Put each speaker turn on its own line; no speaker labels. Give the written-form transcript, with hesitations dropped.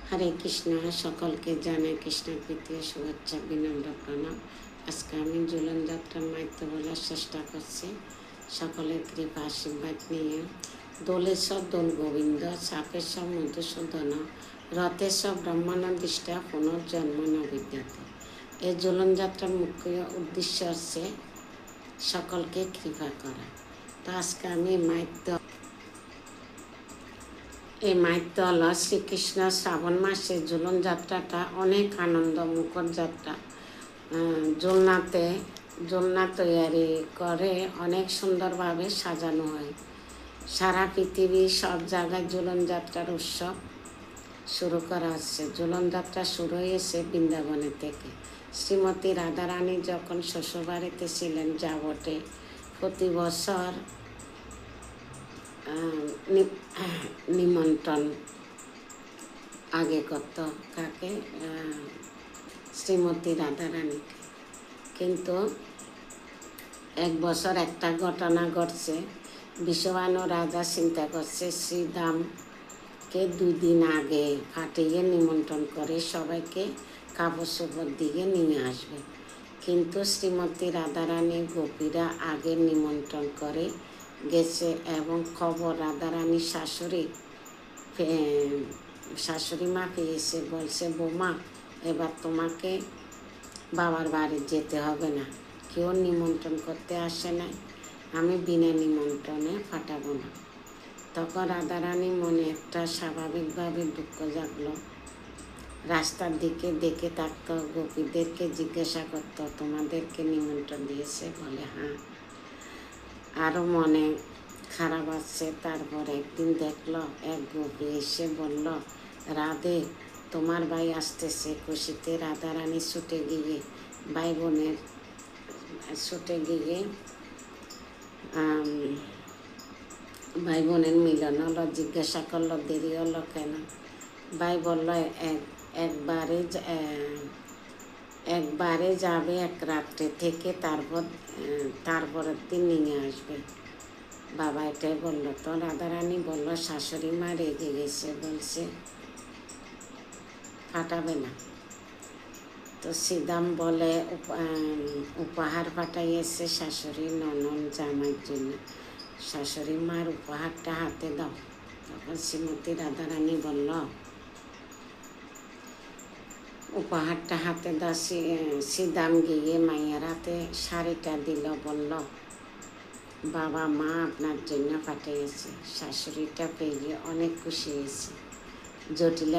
হরে কৃষ্ণ। সকলকে জানাই কৃষ্ণের প্রীতি শুভেচ্ছা, বিনম্র প্রণাম। আজকে আমি ঝুলন যাত্রার মাইত্য বলার চেষ্টা করছি সকলের কৃপা আশীর্বাদ নিয়ে। দোলেশ্বর দোল গোবিন্দ, চাপেশ্বর মধুসূদন, রথেশ্বর ব্রহ্মানন্দিষ্ঠা, পুনর্জন্ম ন বিদ্যাতে। এই ঝুলন যাত্রার মুখ্য উদ্দেশ্য হচ্ছে সকলকে কৃপা করা। তো আজকে আমি এই মাইত্য হলো শ্রীকৃষ্ণ শ্রাবণ মাসে ঝুলন যাত্রাটা অনেক আনন্দ মুখর যাত্রা। ঝুলনা তৈরি করে অনেক সুন্দরভাবে সাজানো হয়। সারা পৃথিবীর সব জায়গায় ঝুলন যাত্রার উৎসব শুরু করা হচ্ছে। ঝুলন যাত্রা শুরু হয়েছে বৃন্দাবনের থেকে। শ্রীমতী রাধারানী যখন শ্বশুরবাড়িতে ছিলেন যাবটে প্রতি বছর নিমন্ত্রণ আগে করত কাকে, শ্রীমতী রাধারানীকে। কিন্তু এক বছর একটা ঘটনা ঘটছে। বিশ্ববানু রাজা চিন্তা করছে শ্রীধামকে 2 দিন আগে ফাটিয়ে নিমন্ত্রণ করে সবাইকে কাপড় চোপড় দিয়ে নিয়ে আসবে। কিন্তু শ্রীমতী রাধারানী গোপীরা আগে নিমন্ত্রণ করে গেছে এবং খবর রাধারানীর শাশুড়ি মা পেয়েছে। বলছে, বৌমা এবার তোমাকে বাবার বাড়ি যেতে হবে না, কেউ নিমন্ত্রণ করতে আসে না, আমি বিনা নিমন্ত্রণে ফাটাবো না। তখন রাধারানী মনে একটা স্বাভাবিকভাবে দুঃখ জাগলো। রাস্তার দিকে দেখে থাকতো, গোপীদেরকে জিজ্ঞাসা করতো, তোমাদেরকে নিমন্ত্রণ দিয়েছে? বলে হ্যাঁ। আরও মনে খারাপ আসছে। তারপর একদিন দেখলো এক গোপী এসে বলল, রাধে তোমার ভাই আসতেছে। খুশিতে রাধারানী ছুটে গিয়ে ভাই বোনের মিলন হলো। জিজ্ঞাসা করলো দেরি হলো কেন? ভাই বলল, একবারে যাবে, এক রাত্রে থেকে তারপরের দিন নিয়ে আসবে। বাবা এটাই বললো। তো রাধারানী বলল, শাশুড়ি মা রেগে গেছে, বলছে ফাটাবে না। তো শ্রীধাম বলে উপহার পাঠাইয়েছে শাশুড়ি ননদ জামাইয়ের জন্য, শাশুড়ি মার উপহারটা হাতে দাও। তখন শ্রীমতী রাধারানী বলল, উপহারটা হাতে দাও। শ্রীধাম গিয়ে মায়ের হাতে শাড়িটা দিল, বলল, বাবা মা আপনার জন্য পাঠিয়েছে। শাশুড়িটা পেয়ে অনেক খুশি হয়েছে। জটিল